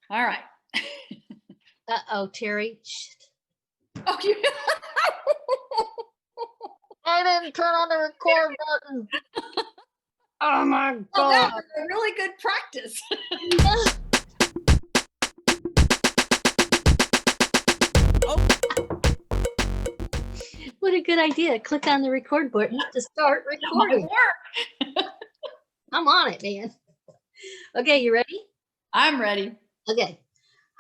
All right. Uh-oh, Terry. Shit. Oh, you I didn't turn on the record button. Oh my well, God. that was a really good practice. What a good idea. Click on the record button to start That recording. might work. I'm on it, man. Okay, you ready? I'm ready. Okay.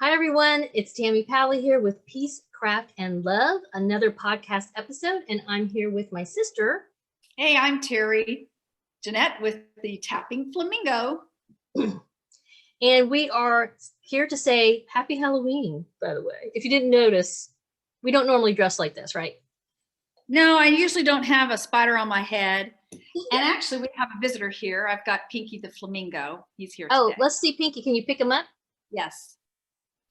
Hi, everyone. It's Tammy Pally here with Peace, Craft, and Love, another podcast episode. And I'm here with my sister. Hey, I'm Terry Jeanette with the Tapping Flamingo. And we are here to say Happy Halloween, by the way. If you didn't notice, we don't normally dress like this, right? No, I usually don't have a spider on my head. And actually, we have a visitor here. I've got Pinky the Flamingo. He's here today. Oh, let's see Pinky. Can you pick him up? Yes.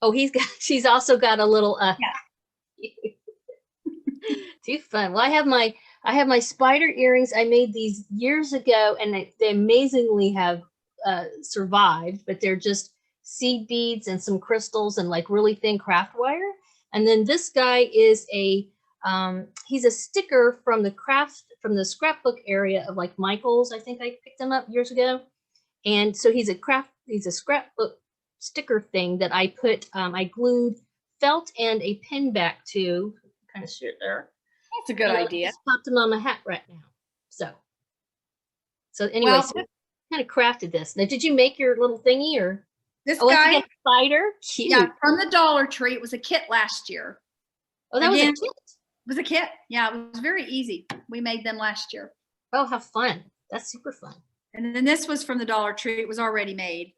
Oh, she's also got a little Yeah. Too fun. Well, I have my spider earrings. I made these years ago, and they amazingly have survived, but they're just seed beads and some crystals and like really thin craft wire. And then this guy is he's a sticker from the scrapbook area of like Michael's. I think I picked him up years ago. And so he's a scrapbook sticker thing that I put, I glued felt and a pin back to, kind of shit there. That's a good idea. I just popped them on my hat right now. So anyway, Well, so we kind of crafted this. Now, did you make your little thingy or? This guy, guy, spider, cute. Yeah, from the Dollar Tree. It was a kit last year. Oh, that was a kit. It was a kit. Yeah, it was very easy. We made them last year. Oh, how fun! That's super fun. And then this was from the Dollar Tree. It was already made.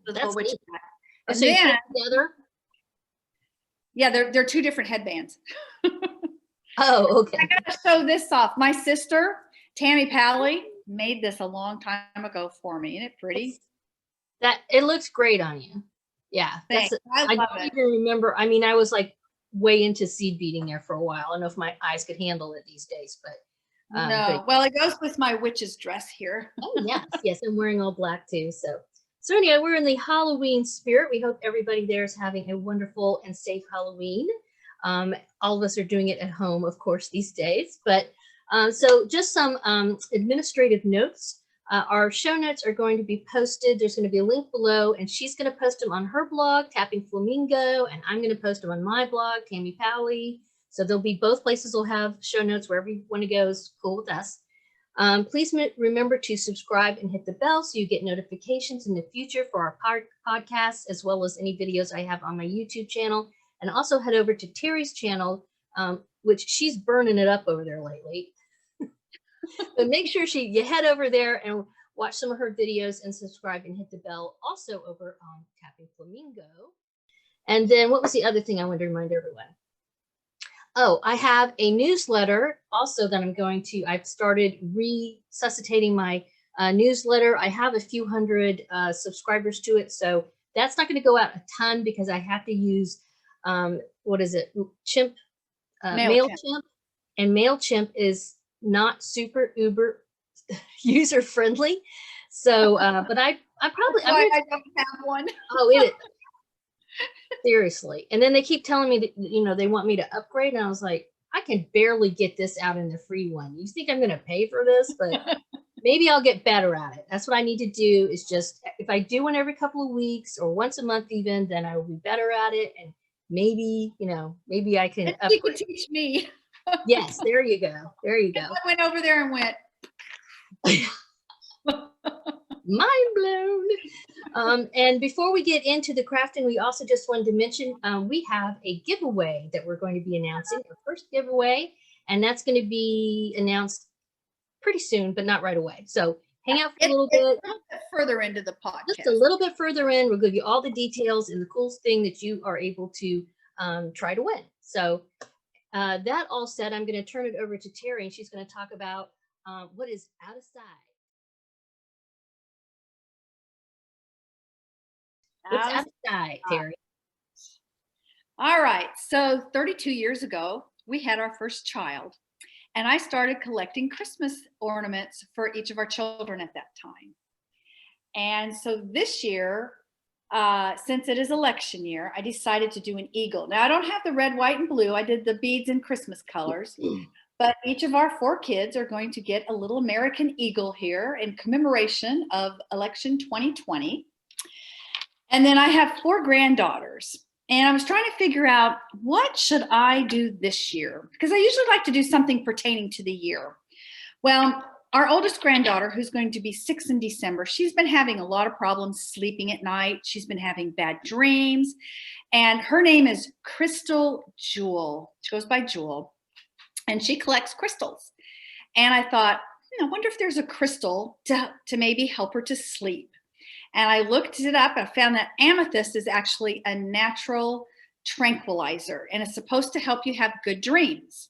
That's neat. And so then, you put it together? Yeah, they're two different headbands. Oh, okay. I gotta show this off. My sister, Tammy Pally, made this a long time ago for me. Isn't it pretty? It looks great on you. Yeah. Thanks. I love don't even remember. I mean, I was like way into seed beading there for a while. I don't know if my eyes could handle it these days, but no. Well, it goes with my witch's dress here. Oh, yes. I'm wearing all black too. So anyway, we're in the Halloween spirit. We hope everybody there is having a wonderful and safe Halloween. All of us are doing it at home, of course, these days. But so just some administrative notes. Our show notes are going to be posted. There's going to be a link below, and she's going to post them on her blog, Tapping Flamingo, and I'm going to post them on my blog, Tammy Pally. So there'll be both places will have show notes wherever you want to go is cool with us. Please remember to subscribe and hit the bell so you get notifications in the future for our podcasts, as well as any videos I have on my YouTube channel. And also head over to Terry's channel, which she's burning it up over there lately. But make sure you head over there and watch some of her videos and subscribe and hit the bell also over on Tapping Flamingo. And then what was the other thing I wanted to remind everyone? Oh, I have a newsletter also that I've started resuscitating my newsletter. I have a few hundred subscribers to it. So that's not going to go out a ton because I have to use, MailChimp. And MailChimp is not super uber user friendly. So, but I I don't have one. Oh, it seriously. And then they keep telling me that, they want me to upgrade. And I was like, I can barely get this out in the free one. You think I'm going to pay for this? But maybe I'll get better at it. That's what I need to do is just, if I do one every couple of weeks or once a month even, then I will be better at it. And maybe I can upgrade. You can teach me. Yes, there you go. I went over there and went. Mind blown. And before we get into the crafting, we also just wanted to mention we have a giveaway that we're going to be announcing, our first giveaway, and that's going to be announced pretty soon, but not right away. So hang out for a little bit further into the podcast. Just a little bit further in, we'll give you all the details and the coolest thing that you are able to try to win. So that all said, I'm going to turn it over to Terry, and she's going to talk about what is out of sight. What's out of sight, Terry? All right. So 32 years ago, we had our first child, and I started collecting Christmas ornaments for each of our children at that time. And so this year, since it is election year, I decided to do an eagle. Now, I don't have the red, white, and blue. I did the beads and Christmas colors. But each of our 4 kids are going to get a little American eagle here in commemoration of election 2020. And then I have 4 granddaughters. And I was trying to figure out, what should I do this year? Because I usually like to do something pertaining to the year. Well, our oldest granddaughter, who's going to be 6 in December, she's been having a lot of problems sleeping at night. She's been having bad dreams. And her name is Crystal Jewel. She goes by Jewel. And she collects crystals. And I thought, I wonder if there's a crystal to maybe help her to sleep. And I looked it up and I found that amethyst is actually a natural tranquilizer, and it's supposed to help you have good dreams.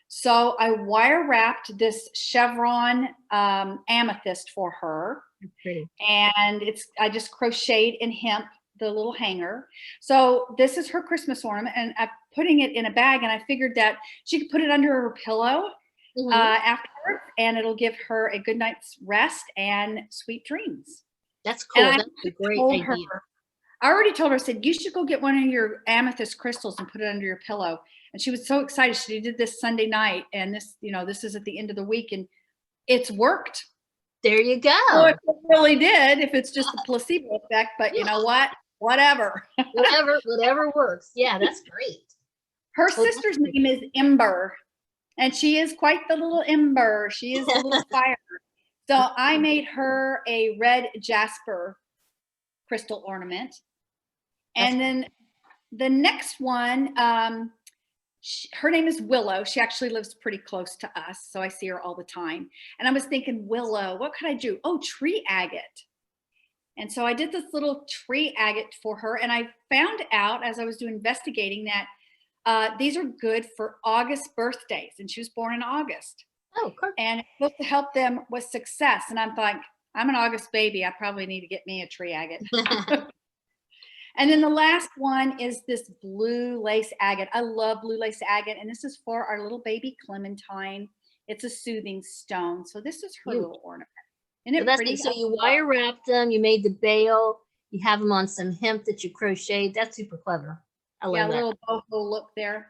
So I wire wrapped this chevron amethyst for her. Pretty. And I just crocheted in hemp the little hanger. So this is her Christmas ornament, and I'm putting it in a bag, and I figured that she could put it under her pillow afterwards, and it'll give her a good night's rest and sweet dreams. That's cool. And That's a great idea. I already told her, I said, you should go get one of your amethyst crystals and put it under your pillow. And she was so excited. She did this Sunday night, and this is at the end of the week, and it's worked. There you go. Well, it really did, if it's just a placebo effect, but you know what? Whatever. whatever works. Yeah, that's great. Her sister's name is Ember, and she is quite the little ember. She is a little fire. So I made her a red jasper crystal ornament. And then the next one, her name is Willow. She actually lives pretty close to us, so I see her all the time. And I was thinking, Willow, what could I do? Oh, tree agate. And so I did this little tree agate for her, and I found out as I was doing investigating that these are good for August birthdays, and she was born in August. Oh, cool. And it's supposed to help them with success. And I'm like, I'm an August baby. I probably need to get me a tree agate. And then the last one is this blue lace agate. I love blue lace agate. And this is for our little baby Clementine. It's a soothing stone. So this is her little ornament. Isn't it pretty? So you wire wrapped them, you made the bail, you have them on some hemp that you crocheted. That's super clever. I love that. A little boho look there.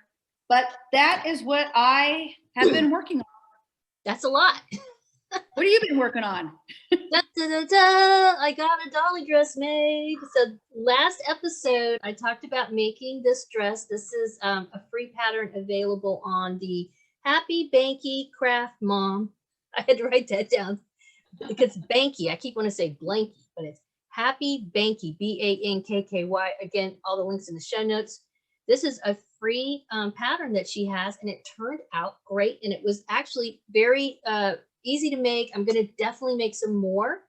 But that is what I have been working on. That's a lot. What have you been working on? Da, da, da, da. I got a dolly dress made. So last episode, I talked about making this dress. This is a free pattern available on the Happy Banky Craft Mom. I had to write that down because Banky, I keep wanting to say Blanky, but it's Happy Banky, B-A-N-K-K-Y. Again, all the links in the show notes. This is a free pattern that she has, and it turned out great. And it was actually very easy to make. I'm going to definitely make some more.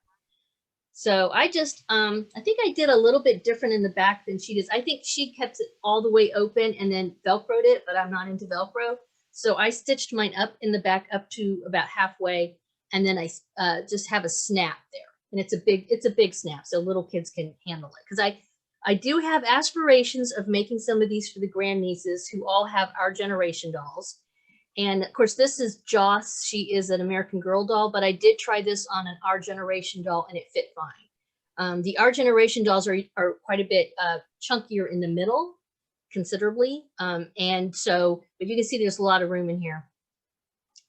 So I just, I think I did a little bit different in the back than she does. I think she kept it all the way open and then Velcroed it, but I'm not into Velcro. So I stitched mine up in the back up to about halfway. And then I just have a snap there. And it's a big snap, so little kids can handle it. Because I do have aspirations of making some of these for the grandnieces who all have Our Generation dolls. And of course, this is Joss. She is an American Girl doll, but I did try this on an Our Generation doll and it fit fine. The Our Generation dolls are quite a bit chunkier in the middle, considerably. And so, but you can see there's a lot of room in here.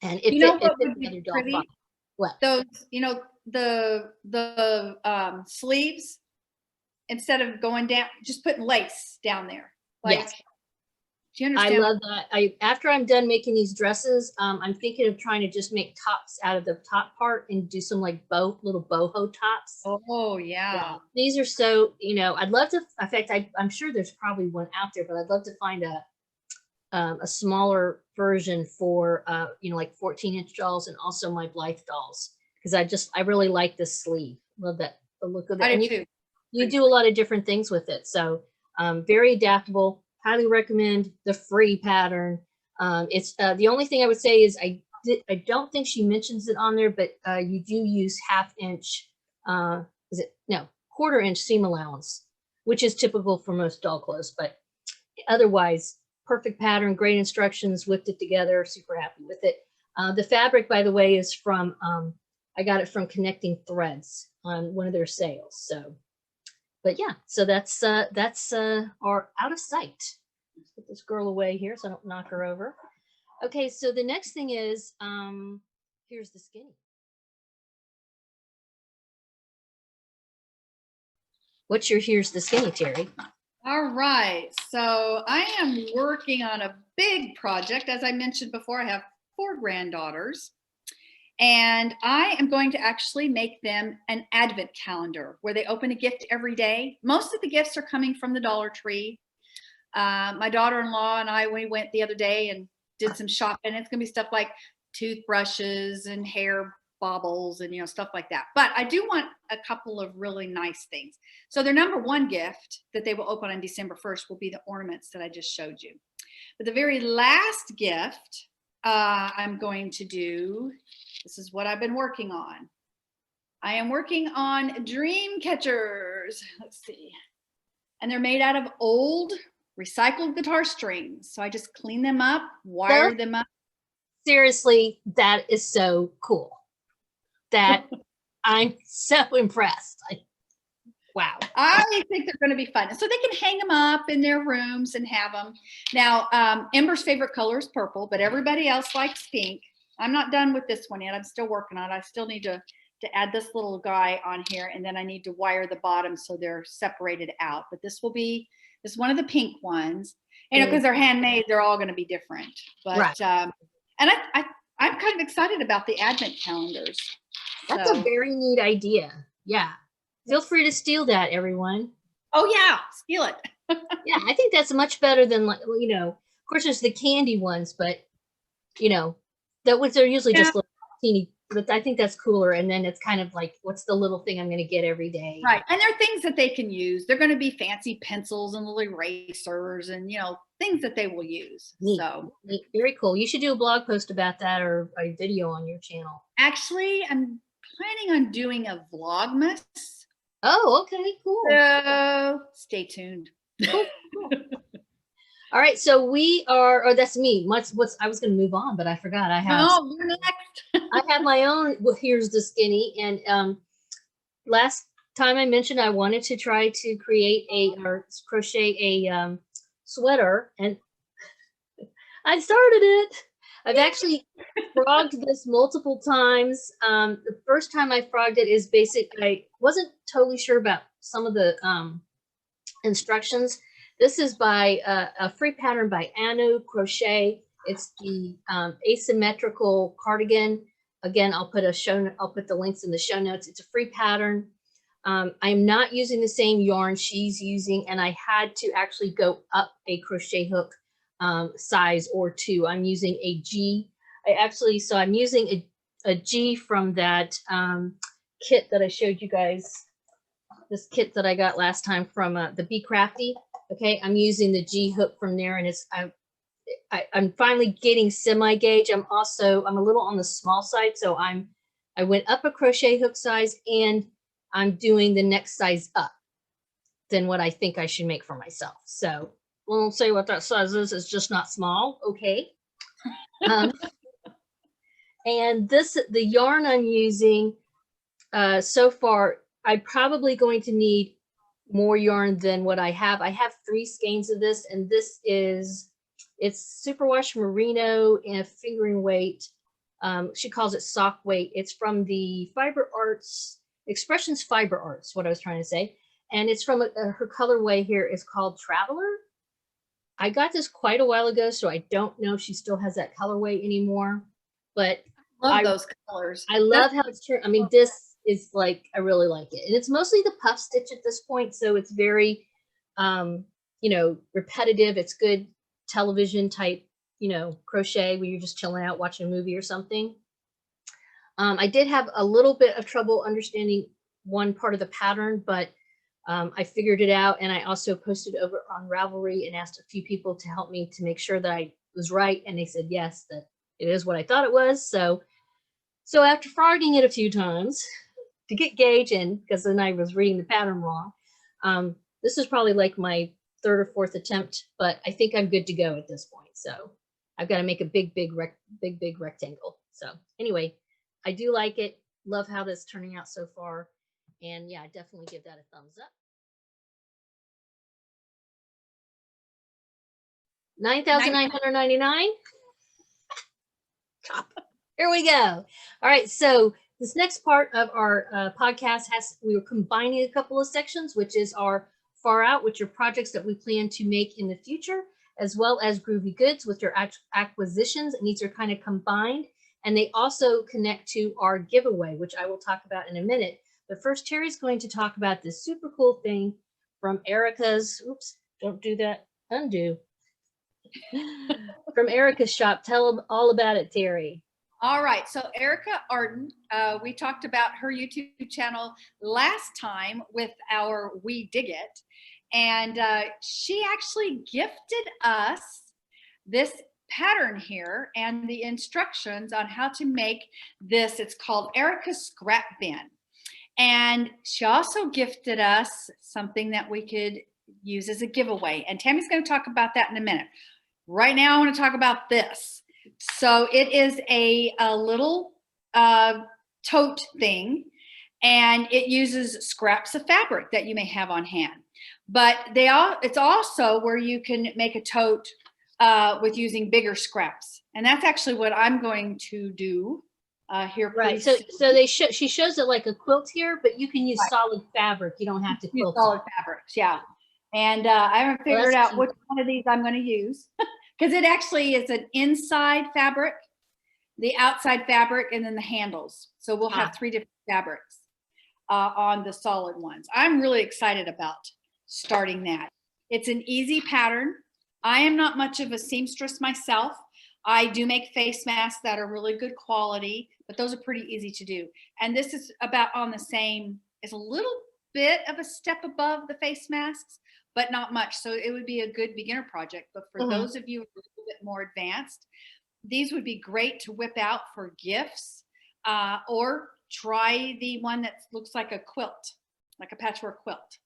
And it fit the other doll fine. What? Those, the sleeves, instead of going down, just putting lace down there. Like, yes. Do you understand? I love that. After I'm done making these dresses, I'm thinking of trying to just make tops out of the top part and do some like little boho tops. Oh yeah. These are so, I'd love to, in fact, I'm sure there's probably one out there, but I'd love to find a smaller version for, like 14-inch dolls and also my Blythe dolls. Because I really like this sleeve. Love that, the look of that. I do too. You do a lot of different things with it. So very adaptable. Highly recommend the free pattern. It's the only thing I would say is I don't think she mentions it on there, but you do use 1/2-inch, quarter-inch seam allowance, which is typical for most doll clothes. But otherwise, perfect pattern, great instructions, whipped it together, super happy with it. The fabric, by the way, is from, I got it from Connecting Threads on one of their sales. So But yeah, so that's our out of sight. Let's put this girl away here so I don't knock her over. Okay, so the next thing is here's the skinny. What's your here's the skinny, Terry? All right. So I am working on a big project. As I mentioned before, I have 4 granddaughters. And I am going to actually make them an advent calendar where they open a gift every day. Most of the gifts are coming from the Dollar Tree. My daughter-in-law and I, we went the other day and did some shopping. It's going to be stuff like toothbrushes and hair baubles and, stuff like that. But I do want a couple of really nice things. So their number one gift that they will open on December 1st will be the ornaments that I just showed you. But the very last gift I'm going to do, this is what I've been working on. I am working on dream catchers. Let's see. And they're made out of old recycled guitar strings. So I just clean them up, wire them up. Seriously, that is so cool. That I'm so impressed. Wow. I think they're going to be fun. So they can hang them up in their rooms and have them. Now, Ember's favorite color is purple, but everybody else likes pink. I'm not done with this one yet. I'm still working on it. I still need to add this little guy on here, and then I need to wire the bottom so they're separated out. But this is one of the pink ones. Because they're handmade, they're all going to be different. But right. And I'm kind of excited about the advent calendars. That's a very neat idea. Yeah. Feel free to steal that, everyone. Oh yeah, steal it. Yeah, I think that's much better than, like, of course there's the candy ones, but they're usually just little teeny. But I think that's cooler. And then it's kind of like, what's the little thing I'm going to get every day? Right. And they're things that they can use. They're going to be fancy pencils and little erasers and, things that they will use. Neat. So neat. Very cool. You should do a blog post about that or a video on your channel. Actually, I'm planning on doing a Vlogmas. Oh, okay, cool. So stay tuned. Cool. All right, so we are. Oh, that's me. I was going to move on, but I forgot. I have. Oh, you're next. I have my own. Well, here's the skinny. And last time I mentioned I wanted to try to create or crochet a sweater, and I started it. I've actually frogged this multiple times. The first time I frogged it is basic. I wasn't totally sure about some of the instructions. This is by a free pattern by Anu Crochet. It's the asymmetrical cardigan. Again, I'll put the links in the show notes. It's a free pattern. I'm not using the same yarn she's using, and I had to actually go up a crochet hook size or 2. I'm using a G. So I'm using a G from that kit that I showed you guys. This kit that I got last time from the Be Crafty. Okay, I'm using the G hook from there, and I'm finally getting semi-gauge. I'm a little on the small side, so I went up a crochet hook size, and I'm doing the next size up than what I think I should make for myself. So won't say what that size is. It's just not small. Okay. And the yarn I'm using so far, I'm probably going to need more yarn than what I have. I have 3 skeins of this, and it's superwash merino and fingering weight. She calls it sock weight. It's from the Fiber Arts, Expressions Fiber Arts, what I was trying to say. And it's from her colorway here is called Traveler. I got this quite a while ago, so I don't know if she still has that colorway anymore. But I love those colors. I love how it's turned. I mean, this is like, I really like it. And it's mostly the puff stitch at this point, so it's very, repetitive. It's good television type, crochet where you're just chilling out watching a movie or something. I did have a little bit of trouble understanding one part of the pattern, but I figured it out, and I also posted over on Ravelry and asked a few people to help me to make sure that I was right, and they said yes, that it is what I thought it was. So after frogging it a few times to get gauge, and because then I was reading the pattern wrong, this is probably like my 3rd or 4th attempt, but I think I'm good to go at this point. So I've got to make a big rectangle. So anyway, I do like it. Love how this is turning out so far. And yeah, definitely give that a thumbs up. $9,999. Here we go. All right. So this next part of our podcast we were combining a couple of sections, which is our far out, which are projects that we plan to make in the future, as well as groovy goods, which are acquisitions. And these are kind of combined. And they also connect to our giveaway, which I will talk about in a minute. But first, Terry's going to talk about this super cool thing from Erica's, oops, don't do that, undo. From Erica's shop. Tell them all about it, Terry. All right, so Erica Arden, we talked about her YouTube channel last time with our We Dig It, and she actually gifted us this pattern here and the instructions on how to make this. It's called Erica's Scrap Bin, and she also gifted us something that we could use as a giveaway, and Tammy's going to talk about that in a minute. Right now, I want to talk about this. So it is a little tote thing, and it uses scraps of fabric that you may have on hand. But it's also where you can make a tote with using bigger scraps, and that's actually what I'm going to do here. Right. So she shows it like a quilt here, but you can use solid fabric. You don't have to quilt solid fabrics. Yeah. And I haven't figured out which one of these I'm going to use. Because it actually is an inside fabric, the outside fabric, and then the handles. So we'll have 3 different fabrics on the solid ones. I'm really excited about starting that. It's an easy pattern. I am not much of a seamstress myself. I do make face masks that are really good quality, but those are pretty easy to do. And this is about on the same, it's a little bit of a step above the face masks, but not much. So it would be a good beginner project. But for those of you who are a little bit more advanced, these would be great to whip out for gifts, or try the one that looks like a quilt, like a patchwork quilt.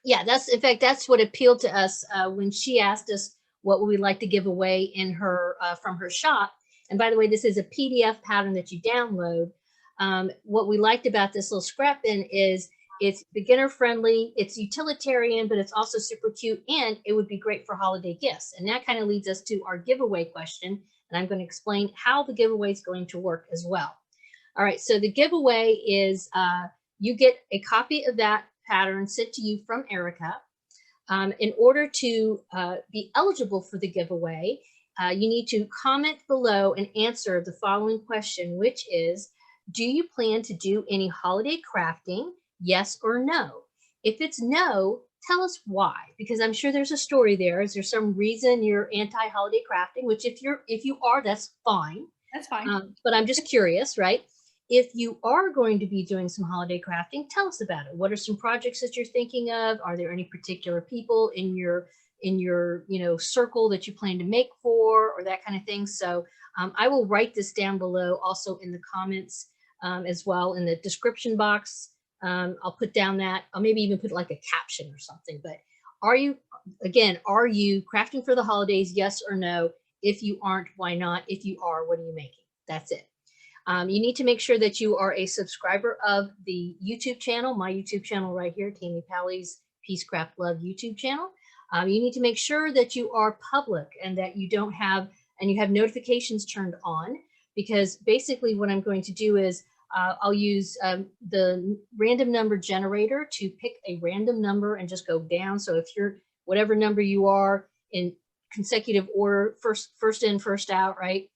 Yeah, in fact, that's what appealed to us when she asked us what would we like to give away in her from her shop. And by the way, this is a PDF pattern that you download. What we liked about this little scrap bin is it's beginner friendly, it's utilitarian, but it's also super cute, and it would be great for holiday gifts. And that kind of leads us to our giveaway question. And I'm going to explain how the giveaway is going to work as well. All right, so the giveaway is you get a copy of that pattern sent to you from Erica. In order to be eligible for the giveaway, you need to comment below and answer the following question, which is, do you plan to do any holiday crafting? Yes or no? If it's no, tell us why, because I'm sure there's a story there. Is there some reason you're anti-holiday crafting? Which if you are, that's fine. That's fine. But I'm just curious, right? If you are going to be doing some holiday crafting, tell us about it. What are some projects that you're thinking of? Are there any particular people in your circle that you plan to make for, or that kind of thing? So I will write this down below, also in the comments as well, in the description box. I'll put down that, I'll maybe even put like a caption or something. But are you crafting for the holidays? Yes or no? If you aren't, why not? If you are, what are you making? That's it. You need to make sure that you are a subscriber of the YouTube channel, my YouTube channel right here, Tammy Pally's Peace Craft Love YouTube channel. You need to make sure that you are public and that you have notifications turned on, because basically what I'm going to do is I'll use the random number generator to pick a random number and just go down. So if you're whatever number you are in consecutive order, first in, first out, right?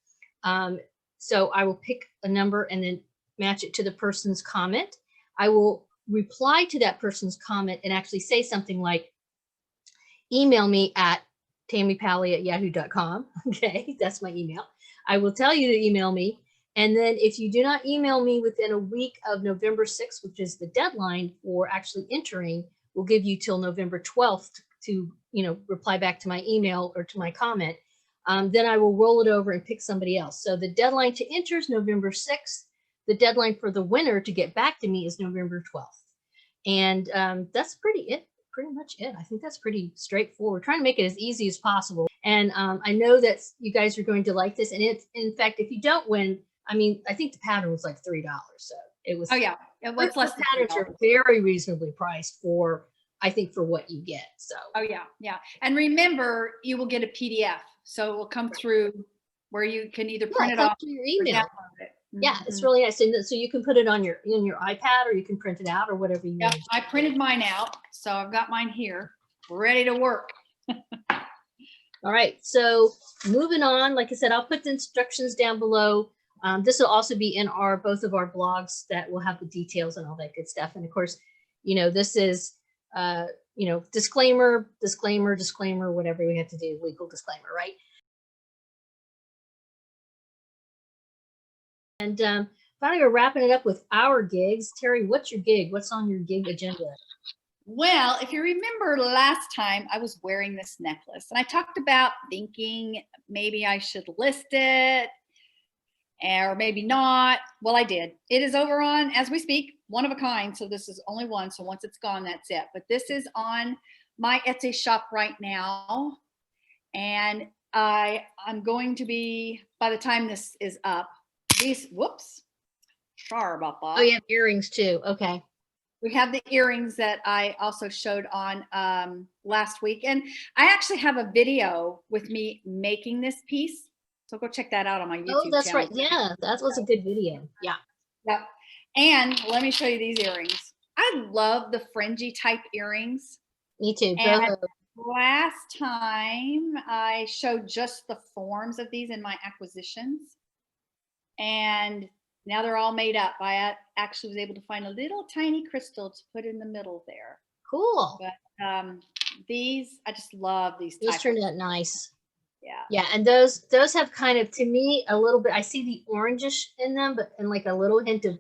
So I will pick a number and then match it to the person's comment. I will reply to that person's comment and actually say something like, email me at tammypally@yahoo.com. Okay, that's my email. I will tell you to email me. And then if you do not email me within a week of November 6th, which is the deadline for actually entering, we'll give you till November 12th to reply back to my email or to my comment. Then I will roll it over and pick somebody else. So the deadline to enter is November 6th. The deadline for the winner to get back to me is November 12th. And that's pretty much it. I think that's pretty straightforward. We're trying to make it as easy as possible. And I know that you guys are going to like this. And in fact, if you don't win, I think the pattern was like $3. So it was. Oh yeah, what's less? Patterns are very reasonably priced for I think, for what you get. So. Oh yeah, yeah. And remember, you will get a PDF, so it will come through where you can either print it off through your or email. download it. Yeah, it's really nice. And so you can put it on your iPad, or you can print it out, or whatever you Yep, want. I printed mine out, so I've got mine here, ready to work. All right, so moving on, like I said, I'll put the instructions down below. This will also be in both of our blogs that will have the details and all that good stuff. And of course, this is, disclaimer, whatever we have to do, legal disclaimer, right? And finally, we're wrapping it up with our gigs. Terry, what's your gig? What's on your gig agenda? Well, if you remember last time, I was wearing this necklace and I talked about thinking maybe I should list it or maybe not. Well, I did. It is over on, as we speak, one of a kind. So this is only one. So once it's gone, that's it. But this is on my Etsy shop right now. And I'm going to be, by the time this is up, whoops, sorry about that. Oh, you have earrings too. Okay. We have the earrings that I also showed on last week. And I actually have a video with me making this piece. So go check that out on my YouTube channel. Oh, that's right. Yeah, that was a good video. Yeah. Yep. And let me show you these earrings. I love the fringy type earrings. Me too. And last time I showed just the forms of these in my acquisitions. And now they're all made up. I actually was able to find a little tiny crystal to put in the middle there. Cool. But these, I just love these. Those turned out nice. Yeah. Yeah, and those have kind of, to me, a little bit, I see the orangish in them, but and like a little hint of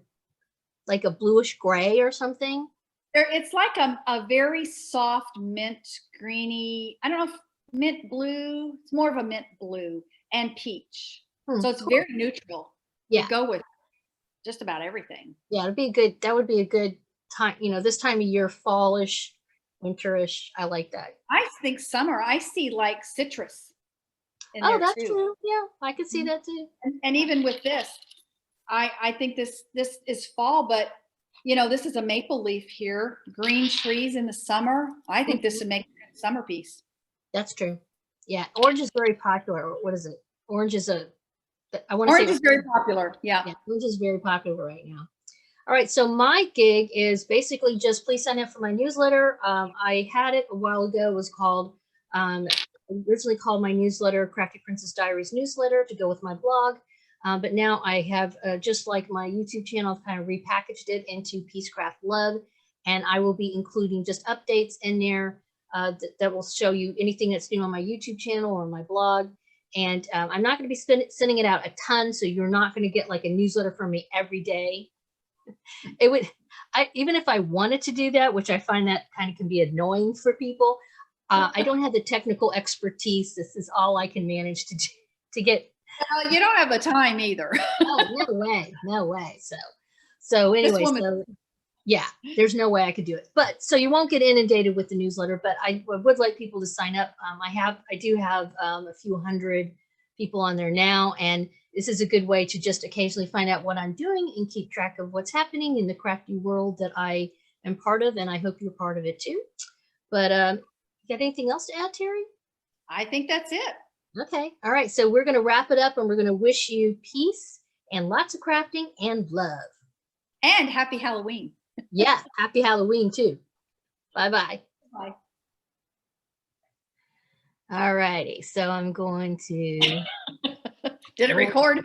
like a bluish gray or something. It's like a very soft mint greeny, I don't know if mint blue, it's more of a mint blue and peach. So it's very neutral. Yeah. Go with just about everything. Yeah, it'd be good. That would be a good time, this time of year, fallish, winterish. I like that. I think summer, I see like citrus in there that's too. True. Yeah, I can see that too. And even with this, I think this is fall, but this is a maple leaf here, green trees in the summer. I think this would make a summer piece. That's true. Yeah, orange is very popular. What is it? Orange is orange is very popular. Yeah. Orange is very popular right now. All right, so my gig is basically just please sign up for my newsletter. I had it a while ago. It was called, originally called my newsletter, Crafty Princess Diaries newsletter, to go with my blog. But now I have, just like my YouTube channel, I've kind of repackaged it into Peacecraft Love, and I will be including just updates in there that will show you anything that's new on my YouTube channel or my blog. And I'm not going to be sending it out a ton, so you're not going to get like a newsletter from me every day. It would, even if I wanted to do that, which I find that kind of can be annoying for people, I don't have the technical expertise. This is all I can manage to get. You don't have the time either. Oh, no way. So anyway, yeah, there's no way I could do it. But so you won't get inundated with the newsletter, but I would like people to sign up. I do have a few hundred people on there now, and this is a good way to just occasionally find out what I'm doing and keep track of what's happening in the crafty world that I am part of, and I hope you're part of it too. But you got anything else to add, Terry? I think that's it. Okay. All right. So we're going to wrap it up, and we're going to wish you peace and lots of crafting and love. And happy Halloween. Yeah. Happy Halloween too. Bye-bye. Bye. All righty. So I'm going to. Did it record?